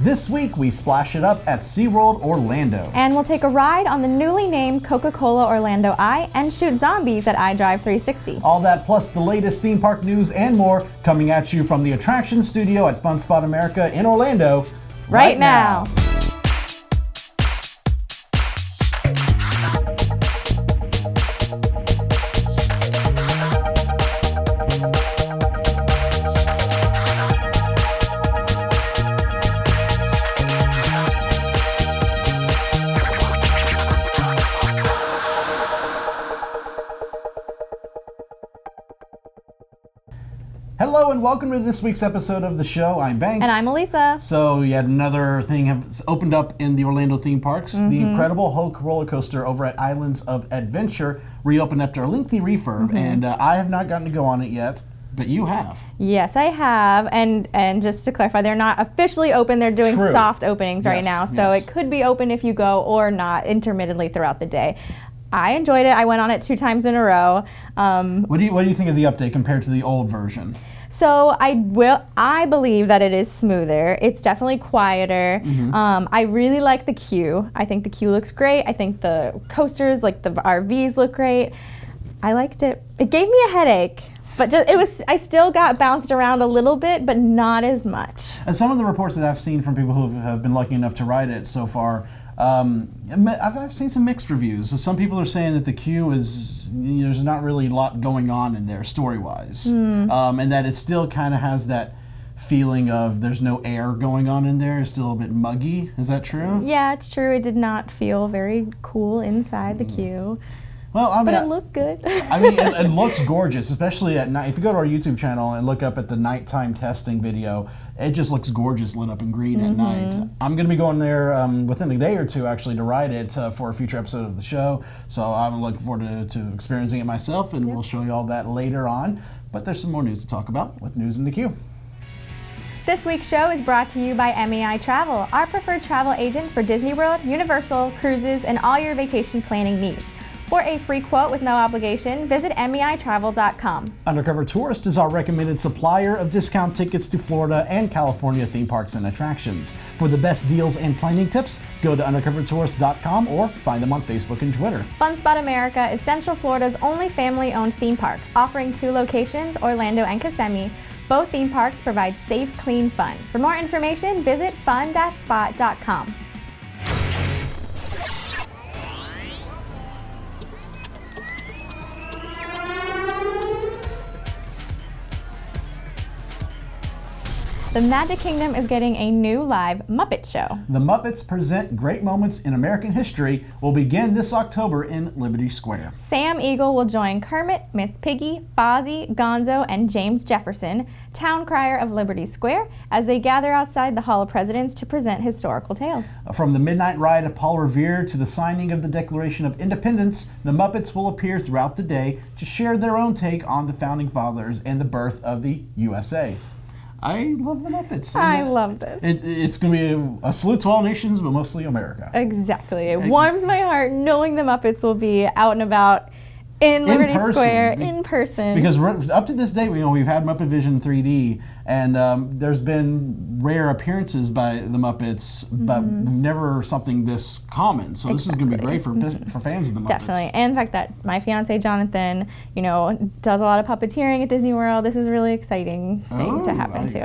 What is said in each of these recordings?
This week, we splash it up at SeaWorld Orlando. And we'll take a ride on the newly named Coca-Cola Orlando Eye and shoot zombies at iDrive 360. All that plus the latest theme park news and more coming at you from the attraction studio at Fun Spot America in Orlando right now. Hello and welcome to this week's episode of the show. I'm Banks. And I'm Elisa. So yet another thing has opened up in the Orlando theme parks. The incredible Hulk roller coaster over at Islands of Adventure reopened after a lengthy refurb, and I have not gotten to go on it yet, but you have. Yes, I have. And just to clarify, they're not officially open. They're doing soft openings right now. So it could be open if you go or not intermittently throughout the day. I enjoyed it. I went on it 2 times in a row. What do you think of the update compared to the old version? So I believe that it is smoother. It's definitely quieter. I really like the queue. I think the queue looks great. I think the coasters, like the RVs, look great. I liked it. It gave me a headache, but I still got bounced around a little bit, but not as much. And some of the reports that I've seen from people who have been lucky enough to ride it so far, I've seen some mixed reviews. So some people are saying that the queue is, there's not really a lot going on in there story-wise, and that it still kind of has that feeling of there's no air going on in there. It's still a bit muggy. Is that true? Yeah, it's true. It did not feel very cool inside the queue. Well, I mean, but it looked good. I mean, it looks gorgeous, especially at night. If you go to our YouTube channel and look up at the nighttime testing video, it just looks gorgeous lit up in green at night. I'm going to be going there within a day or two, actually, to ride it for a future episode of the show. So I'm looking forward to experiencing it myself, and we'll show you all that later on. But there's some more news to talk about with News in the Queue. This week's show is brought to you by MEI Travel, our preferred travel agent for Disney World, Universal, cruises, and all your vacation planning needs. For a free quote with no obligation, visit MEItravel.com. Undercover Tourist is our recommended supplier of discount tickets to Florida and California theme parks and attractions. For the best deals and planning tips, go to undercovertourist.com or find them on Facebook and Twitter. Fun Spot America is Central Florida's only family-owned theme park, offering 2 locations, Orlando and Kissimmee. Both theme parks provide safe, clean fun. For more information, visit fun-spot.com. The Magic Kingdom is getting a new live Muppet show. The Muppets Present Great Moments in American History will begin this October in Liberty Square. Sam Eagle will join Kermit, Miss Piggy, Fozzie, Gonzo, and James Jefferson, town crier of Liberty Square, as they gather outside the Hall of Presidents to present historical tales. From the midnight ride of Paul Revere to the signing of the Declaration of Independence, the Muppets will appear throughout the day to share their own take on the Founding Fathers and the birth of the USA. I love the Muppets. I loved it. It's going to be a salute to all nations, but mostly America. Exactly. It warms my heart knowing the Muppets will be out and about in Liberty Square in person. Because up to this day, we've had Muppet Vision 3D, and there's been rare appearances by the Muppets, but never something this common. So this is going to be great for fans of the Muppets. Definitely. And the fact that my fiance Jonathan, does a lot of puppeteering at Disney World. This is a really exciting thing to happen too.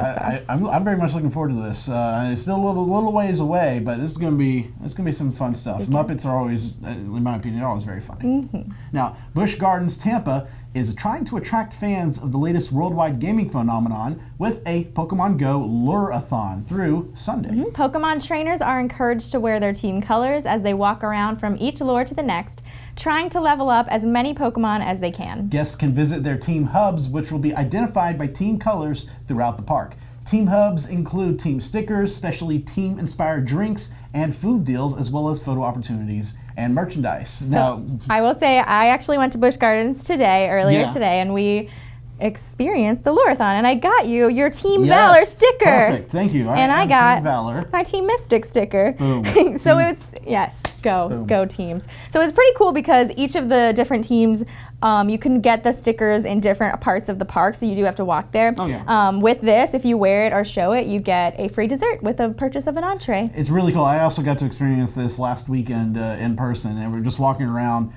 I'm very much looking forward to this. It's still a little ways away, but this is going to be some fun stuff. Muppets are always, in my opinion, always very funny. Now, Busch Gardens Tampa is trying to attract fans of the latest worldwide gaming phenomenon with a Pokémon GO Lure-A-Thon through Sunday. Pokemon trainers are encouraged to wear their team colors as they walk around from each lure to the next, trying to level up as many Pokemon as they can. Guests can visit their team hubs, which will be identified by team colors throughout the park. Team hubs include team stickers, specially team-inspired drinks, and food deals, as well as photo opportunities and merchandise. Now, I will say I actually went to Busch Gardens earlier today, and we experienced the Lure-A-Thon, and I got you your Team Valor sticker. Perfect, thank you. I got Team Valor. My Team Mystic sticker. Boom. So Yes, go. Boom. Go teams. So it's pretty cool because each of the different teams, you can get the stickers in different parts of the park, so you do have to walk there. Oh, yeah. With this, if you wear it or show it, you get a free dessert with the purchase of an entree. It's really cool. I also got to experience this last weekend in person, and we're just walking around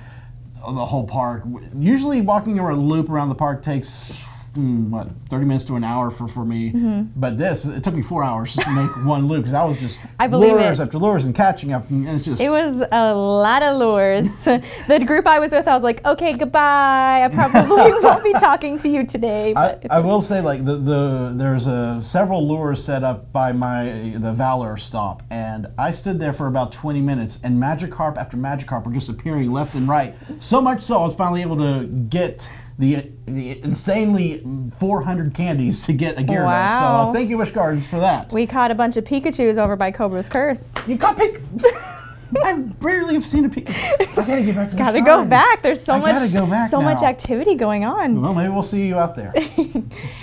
the whole park. Usually walking around a loop around the park takes 30 minutes to an hour for me. But it took me 4 hours just to make one loop, because I was just lures after lures and catching up, and it's just... It was a lot of lures. The group I was with, I was like, okay, goodbye. I probably won't be talking to you today. But I will say, like, there's several lures set up by the Valor stop, and I stood there for about 20 minutes, and Magikarp after Magikarp were just appearing left and right. So much so I was finally able to get the insanely 400 candies to get a Gyarados. Wow. So thank you, Busch Gardens, for that. we caught a bunch of Pikachus over by Cobra's Curse. You caught I rarely have seen a Pikachu. I gotta get back to the Gotta go back. There's so much now. activity going on. Well, maybe we'll see you out there.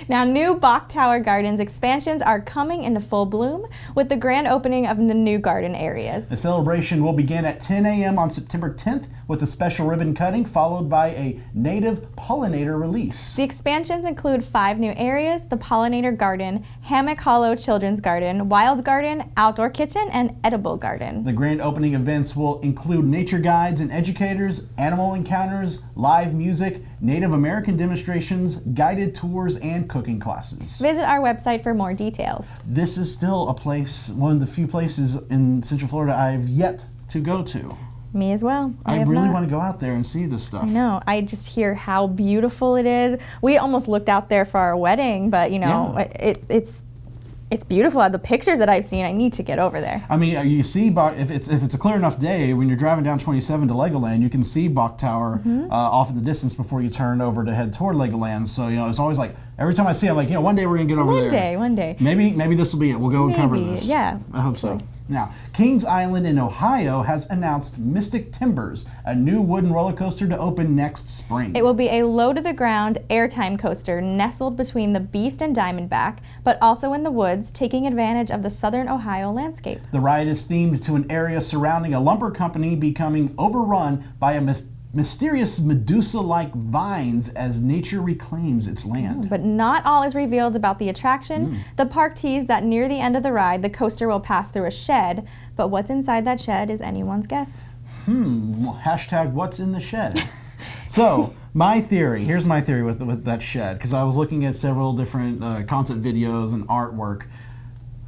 Now, new Bok Tower Gardens expansions are coming into full bloom with the grand opening of the new garden areas. The celebration will begin at 10 a.m. on September 10th with a special ribbon cutting, followed by a native pollinator release. The expansions include 5 new areas: the Pollinator Garden, Hammock Hollow Children's Garden, Wild Garden, Outdoor Kitchen, and Edible Garden. The grand opening events will include nature guides and educators, animal encounters, live music, Native American demonstrations, guided tours, and cooking classes. Visit our website for more details. This is still a place, one of the few places in Central Florida I've yet to go to. Me as well. I really want to go out there and see this stuff. I know. I just hear how beautiful it is. We almost looked out there for our wedding, but you know, it's beautiful. The pictures that I've seen, I need to get over there. I mean, you see, if it's a clear enough day, when you're driving down 27 to Legoland, you can see Bok Tower off in the distance before you turn over to head toward Legoland. So, you know, it's always like, every time I see it, I'm like, you know, one day we're going to get over there. One day. Maybe this will be it. We'll go and cover this. Yeah. I hope so. Now, Kings Island in Ohio has announced Mystic Timbers, a new wooden roller coaster to open next spring. It will be a low-to-the-ground airtime coaster nestled between the Beast and Diamondback, but also in the woods, taking advantage of the southern Ohio landscape. The ride is themed to an area surrounding a lumber company becoming overrun by a mysterious Medusa-like vines as nature reclaims its land. But not all is revealed about the attraction. The park teased that near the end of the ride, the coaster will pass through a shed, but what's inside that shed is anyone's guess. Hashtag what's in the shed. So, here's my theory with that shed, because I was looking at several different concept videos and artwork.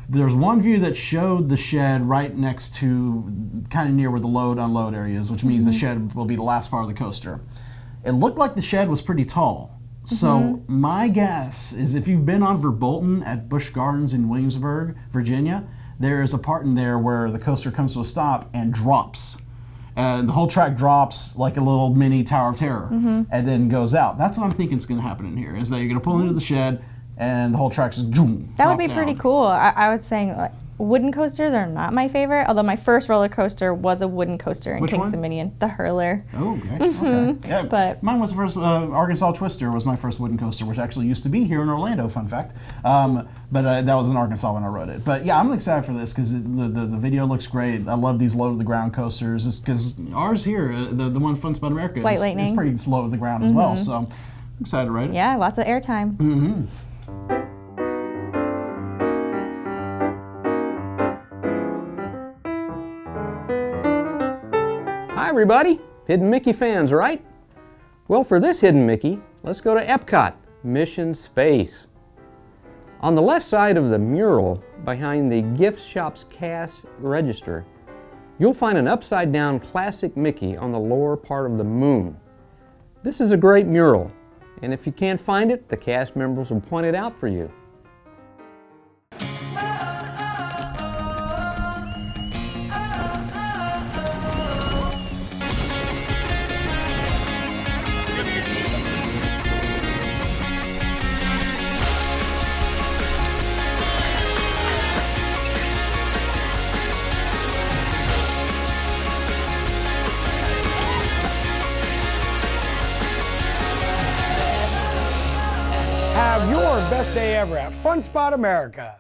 There's one view that showed the shed right next to, kind of near where the load-unload area is, which means the shed will be the last part of the coaster. It looked like the shed was pretty tall. So my guess is, if you've been on Verbolten at Busch Gardens in Williamsburg, Virginia, there is a part in there where the coaster comes to a stop and drops. And the whole track drops like a little mini Tower of Terror and then goes out. That's what I'm thinking is going to happen in here, is that you're going to pull into the shed and the whole track's just that would be pretty cool. I was saying, wooden coasters are not my favorite, although my first roller coaster was a wooden coaster in King's Dominion, the Hurler. Oh, okay. Okay. Yeah, but mine was the first, Arkansas Twister was my first wooden coaster, which actually used to be here in Orlando, fun fact. But that was in Arkansas when I rode it. But yeah, I'm excited for this because the video looks great. I love these low-to-the-ground coasters, because ours here, the one Fun Spot America, is pretty low to the ground as well. So I'm excited to ride it. Yeah, lots of airtime. Hi everybody, Hidden Mickey fans, right? Well, for this Hidden Mickey, let's go to Epcot, Mission Space. On the left side of the mural, behind the gift shop's cash register, you'll find an upside-down classic Mickey on the lower part of the moon. This is a great mural, and if you can't find it, the cast members will point it out for you. Have your best day ever at Fun Spot America.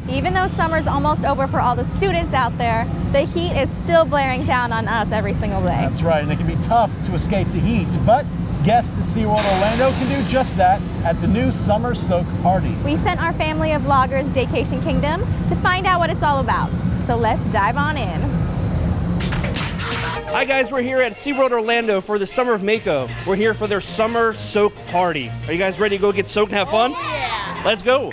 Even though summer's almost over for all the students out there, the heat is still blaring down on us every single day. That's right, and it can be tough to escape the heat, but guests at SeaWorld Orlando can do just that at the new Summer Soak Party. We sent our family of vloggers Daycation Kingdom to find out what it's all about. So let's dive on in. Hi guys, we're here at SeaWorld Orlando for the Summer of Mako. We're here for their Summer Soak Party. Are you guys ready to go get soaked and have fun? Oh, yeah! Let's go!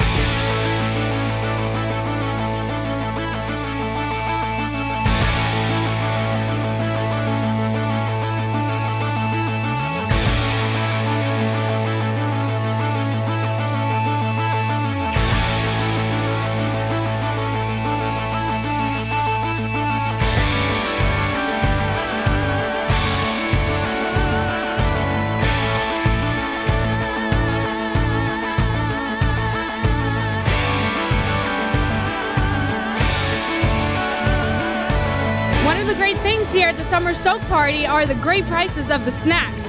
The great things here at the Summer Soak Party are the great prices of the snacks.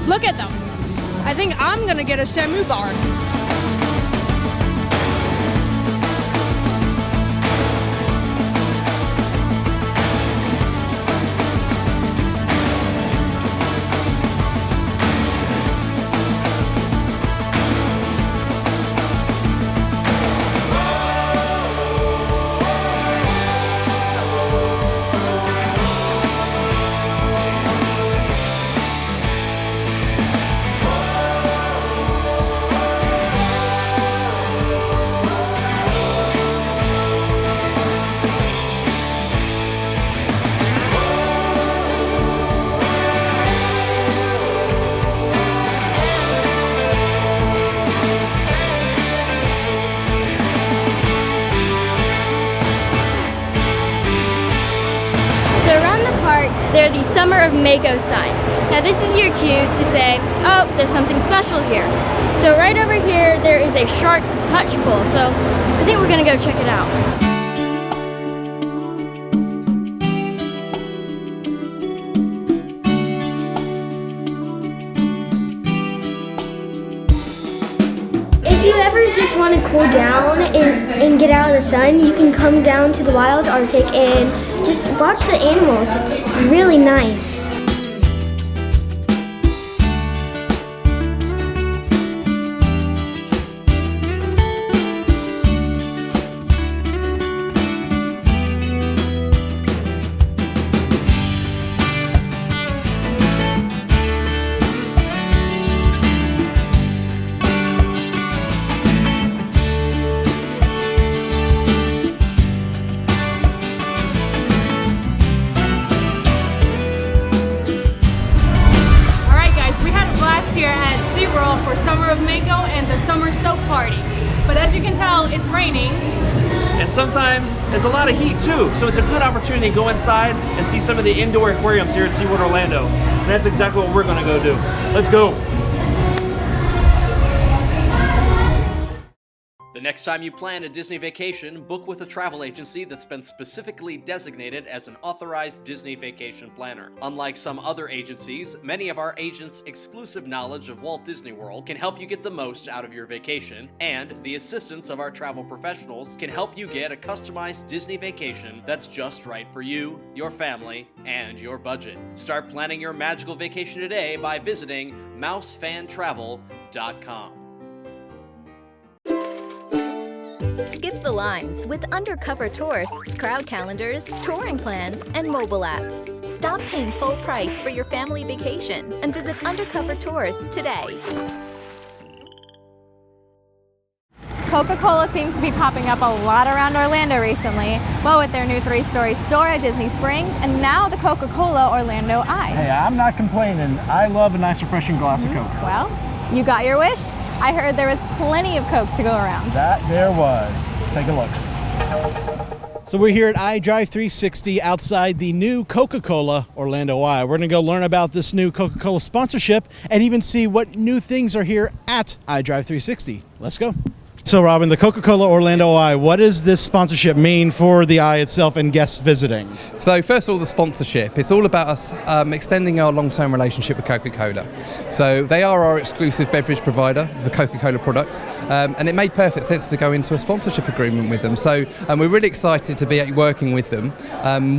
Look at them. I think I'm gonna get a Shamu bar. There are these Summer of Mako signs. Now this is your cue to say, oh, there's something special here. So right over here, there is a shark touch pool. So I think we're gonna go check it out. If you ever just want to cool down and get out of the sun, you can come down to the Wild Arctic and just watch the animals. It's really nice. For Summer of Mako and the Summer Soak Party. But as you can tell, it's raining. And sometimes there's a lot of heat too, so it's a good opportunity to go inside and see some of the indoor aquariums here at SeaWorld Orlando. And that's exactly what we're gonna go do. Let's go. The next time you plan a Disney vacation, book with a travel agency that's been specifically designated as an authorized Disney vacation planner. Unlike some other agencies, many of our agents' exclusive knowledge of Walt Disney World can help you get the most out of your vacation, and the assistance of our travel professionals can help you get a customized Disney vacation that's just right for you, your family, and your budget. Start planning your magical vacation today by visiting mousefantravel.com. Skip the lines with Undercover Tours, crowd calendars, touring plans, and mobile apps. Stop paying full price for your family vacation and visit Undercover Tours today. Coca-Cola seems to be popping up a lot around Orlando recently. Well, with their new 3-story store at Disney Springs, and now the Coca-Cola Orlando Eye. Hey, I'm not complaining. I love a nice refreshing glass of Coke. Well, you got your wish. I heard there was plenty of Coke to go around. That there was. Take a look. So we're here at iDrive 360 outside the new Coca-Cola Orlando Eye. We're gonna go learn about this new Coca-Cola sponsorship and even see what new things are here at iDrive 360. Let's go. So, Robin, the Coca-Cola Orlando Eye, what does this sponsorship mean for the Eye itself and guests visiting? So first of all, the sponsorship. It's all about us extending our long-term relationship with Coca-Cola. So they are our exclusive beverage provider for Coca-Cola products, and it made perfect sense to go into a sponsorship agreement with them. So we're really excited to be working with them.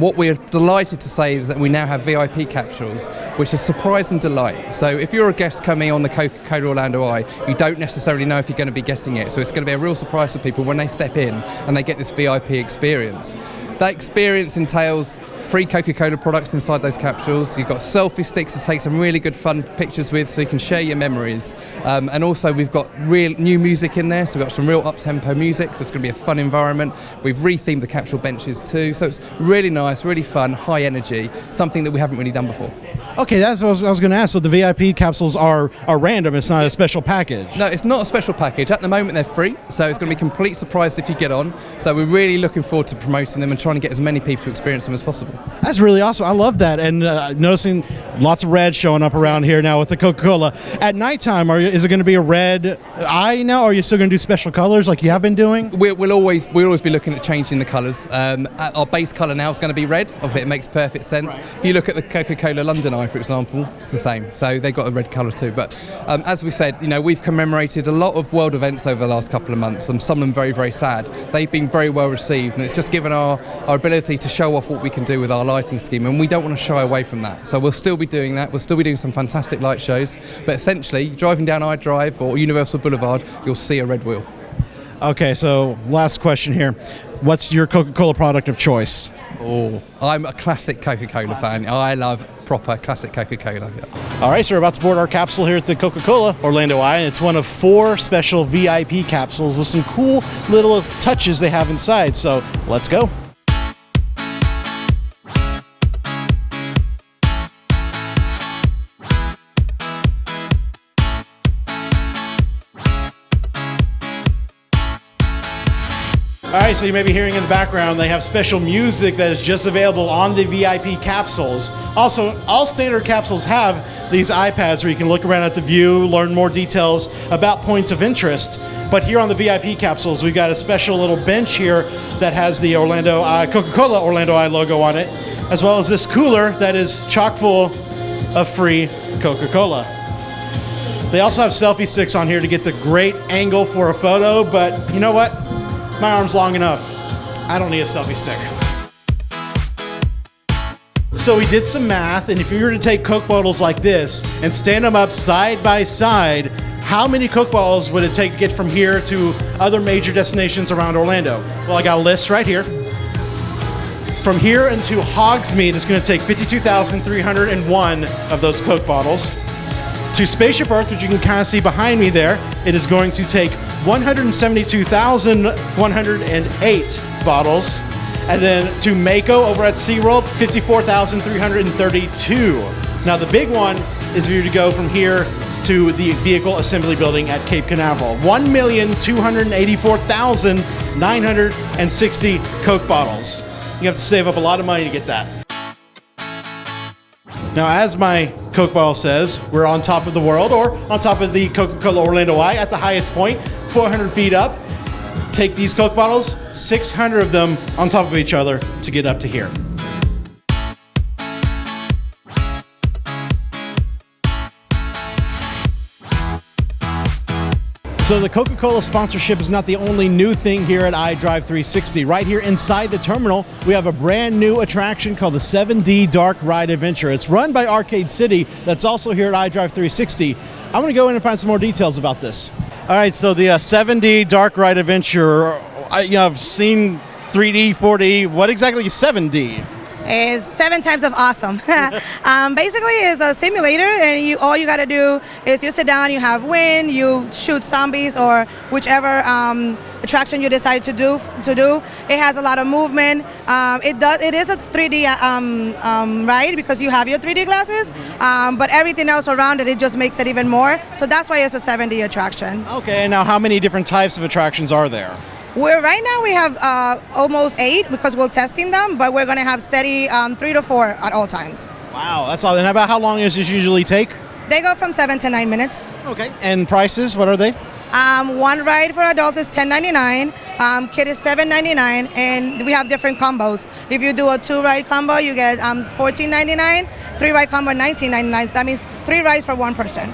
What we're delighted to say is that we now have VIP capsules, which is surprise and delight. So if you're a guest coming on the Coca-Cola Orlando Eye, you don't necessarily know if you're going to be getting it. So it's going to be a real surprise for people when they step in and they get this VIP experience. That experience entails free Coca-Cola products inside those capsules. You've got selfie sticks to take some really good fun pictures with so you can share your memories. And also we've got real new music in there, so we've got some real up-tempo music, so it's going to be a fun environment. We've rethemed the capsule benches too, so it's really nice, really fun, high energy, something that we haven't really done before. Okay, that's what I was going to ask. So the VIP capsules are random. It's not a special package. No, it's not a special package. At the moment, they're free, so it's going to be a complete surprise if you get on. So we're really looking forward to promoting them and trying to get as many people to experience them as possible. That's really awesome. I love that. And noticing lots of red showing up around here now with the Coca-Cola. At nighttime, is it going to be a red eye now, or are you still going to do special colors like you have been doing? We'll always be looking at changing the colours. Our base colour now is going to be red. Obviously, it makes perfect sense. Right. If you look at the Coca-Cola London Eye, for example, it's the same. So they've got a red colour too. But as we said, we've commemorated a lot of world events over the last couple of months, and some of them very, very sad. They've been very well received, and it's just given our ability to show off what we can do with our lighting scheme, and we don't want to shy away from that. So we'll still be doing that. We'll still be doing some fantastic light shows. But essentially, driving down I Drive or Universal Boulevard, you'll see a red wheel. Okay, so last question here. What's your Coca-Cola product of choice? Oh, I'm a classic Coca-Cola fan. I love proper classic Coca-Cola. Yeah. All right, so we're about to board our capsule here at the Coca-Cola Orlando Eye, and it's one of 4 special VIP capsules with some cool little touches they have inside. So let's go. All right, so you may be hearing in the background, they have special music that is just available on the VIP capsules. Also, all standard capsules have these iPads where you can look around at the view, learn more details about points of interest. But here on the VIP capsules, we've got a special little bench here that has the Coca-Cola Orlando Eye logo on it, as well as this cooler that is chock full of free Coca-Cola. They also have selfie sticks on here to get the great angle for a photo, but you know what? My arm's long enough. I don't need a selfie stick. So we did some math, and if you were to take Coke bottles like this and stand them up side by side, how many Coke bottles would it take to get from here to other major destinations around Orlando? Well, I got a list right here. From here into Hogsmeade, it's going to take 52,301 of those Coke bottles. To Spaceship Earth, which you can kind of see behind me there, it is going to take 172,108 bottles. And then to Mako over at SeaWorld, 54,332. Now the big one is if you were to go from here to the Vehicle Assembly Building at Cape Canaveral. 1,284,960 Coke bottles. You have to save up a lot of money to get that. Now, as my Coke bottle says, we're on top of the world, or on top of the Coca-Cola Orlando Eye at the highest point, 400 feet up. Take these Coke bottles, 600 of them on top of each other to get up to here. So the Coca-Cola sponsorship is not the only new thing here at iDrive 360. Right here inside the terminal, we have a brand new attraction called the 7D Dark Ride Adventure. It's run by Arcade City. That's also here at iDrive 360. I'm going to go in and find some more details about this. All right, so the 7D Dark Ride Adventure, I've seen 3D, 4D. What exactly is 7D? Is 7 times of awesome. Basically, it's a simulator, and all you got to do is you sit down, you have wind, you shoot zombies, or whichever attraction you decide to do. It has a lot of movement. It is a 3D ride because you have your 3D glasses, but everything else around it just makes it even more. So that's why it's a 7D attraction. Okay, now how many different types of attractions are there? Right now we have almost 8 because we're testing them, but we're going to have steady 3 to 4 at all times. Wow, that's all. And about how long does this usually take? They go from 7 to 9 minutes. Okay. And prices, what are they? One ride for adult is $10.99, kid is $7.99, and we have different combos. If you do a 2-ride combo, you get $14.99, 3-ride combo $19.99. That means 3 rides for 1 person.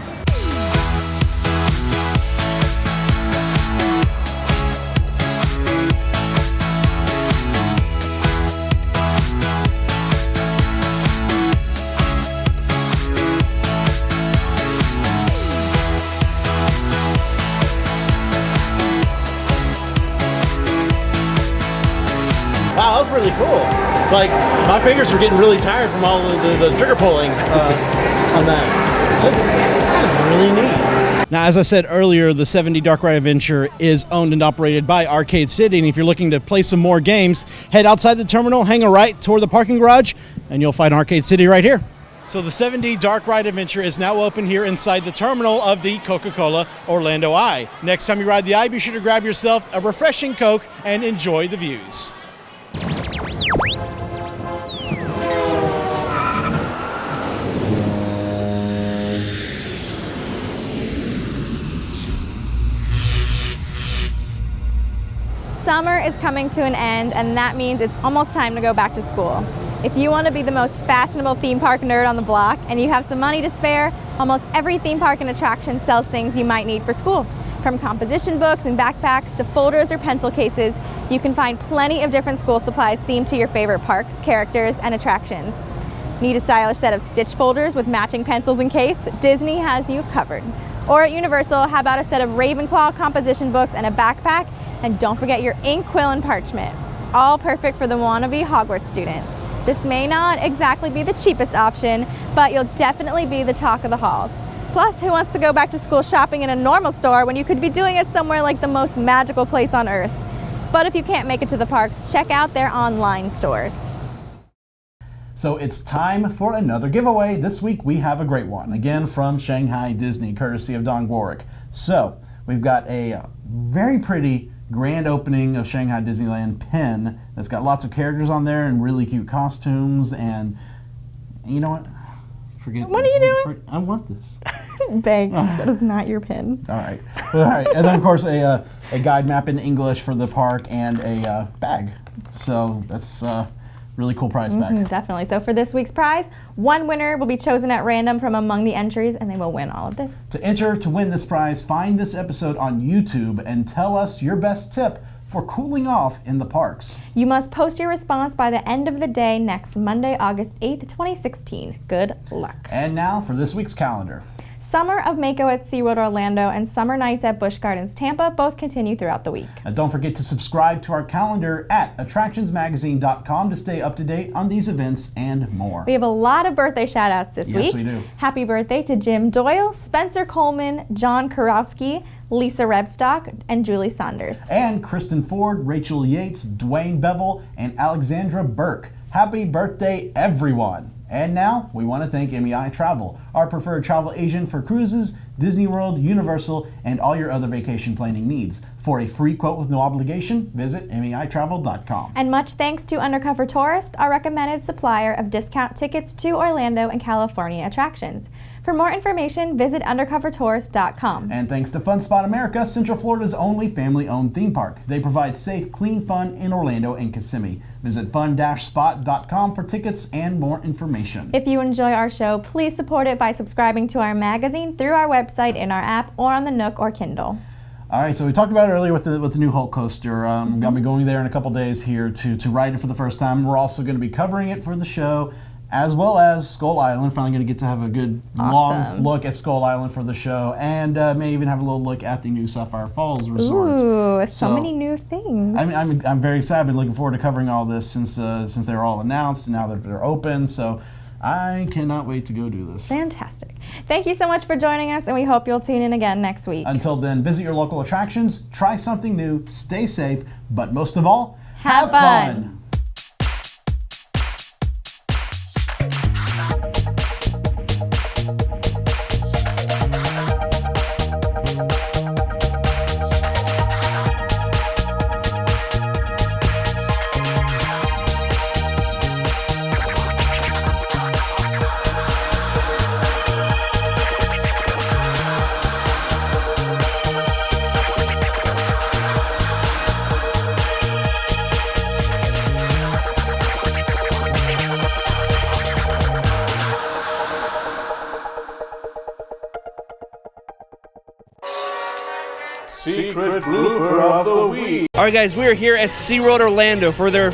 Wow, that was really cool. Like, my fingers were getting really tired from all of the trigger pulling on that. That was really neat. Now, as I said earlier, the 70 Dark Ride Adventure is owned and operated by Arcade City, and if you're looking to play some more games, head outside the terminal, hang a right toward the parking garage, and you'll find Arcade City right here. So the 70 Dark Ride Adventure is now open here inside the terminal of the Coca-Cola Orlando Eye. Next time you ride the Eye, be sure to grab yourself a refreshing Coke and enjoy the views. Summer is coming to an end, and that means it's almost time to go back to school. If you want to be the most fashionable theme park nerd on the block and you have some money to spare, almost every theme park and attraction sells things you might need for school. From composition books and backpacks to folders or pencil cases, you can find plenty of different school supplies themed to your favorite parks, characters, and attractions. Need a stylish set of stitch folders with matching pencils and case? Disney has you covered. Or at Universal, how about a set of Ravenclaw composition books and a backpack? And don't forget your ink, quill, and parchment. All perfect for the wannabe Hogwarts student. This may not exactly be the cheapest option, but you'll definitely be the talk of the halls. Plus, who wants to go back to school shopping in a normal store when you could be doing it somewhere like the most magical place on earth? But if you can't make it to the parks, check out their online stores. So it's time for another giveaway. This week we have a great one, again from Shanghai Disney, courtesy of Don Warwick. So we've got a very pretty grand opening of Shanghai Disneyland pin that's got lots of characters on there and really cute costumes, and you know what? Forget What are you doing? I want this. Thanks. That is not your pin. All right. All right. And then, of course, a guide map in English for the park and a bag. So that's really cool prize bag. Definitely. So for this week's prize, one winner will be chosen at random from among the entries, and they will win all of this. To enter to win this prize, find this episode on YouTube and tell us your best tip for cooling off in the parks. You must post your response by the end of the day next Monday, August 8th, 2016. Good luck. And now for this week's calendar. Summer of Mako at SeaWorld Orlando and Summer Nights at Busch Gardens Tampa both continue throughout the week. And don't forget to subscribe to our calendar at attractionsmagazine.com to stay up to date on these events and more. We have a lot of birthday shout-outs this week. Yes, we do. Happy birthday to Jim Doyle, Spencer Coleman, John Kurowski, Lisa Rebstock, and Julie Saunders. And Kristen Ford, Rachel Yates, Dwayne Bevel, and Alexandra Burke. Happy birthday, everyone! And now, we want to thank MEI Travel, our preferred travel agent for cruises, Disney World, Universal, and all your other vacation planning needs. For a free quote with no obligation, visit MEItravel.com. And much thanks to Undercover Tourist, our recommended supplier of discount tickets to Orlando and California attractions. For more information, visit undercovertourist.com. And thanks to Fun Spot America, Central Florida's only family-owned theme park. They provide safe, clean fun in Orlando and Kissimmee. Visit fun-spot.com for tickets and more information. If you enjoy our show, please support it by subscribing to our magazine through our website, in our app, or on the Nook or Kindle. All right, so we talked about it earlier with the new Hulk coaster. I'm going to be going there in a couple days here to ride it for the first time. We're also going to be covering it for the show, as well as Skull Island. Finally going to get to have a good long look at Skull Island for the show, and may even have a little look at the new Sapphire Falls Resort. Ooh, so many new things. I'm very excited. I've been looking forward to covering all this since they were all announced, and now that they're open. So I cannot wait to go do this. Fantastic. Thank you so much for joining us, and we hope you'll tune in again next week. Until then, visit your local attractions, try something new, stay safe, but most of all, have fun. Secret blooper of the week. All right, guys, we are here at SeaWorld Orlando for their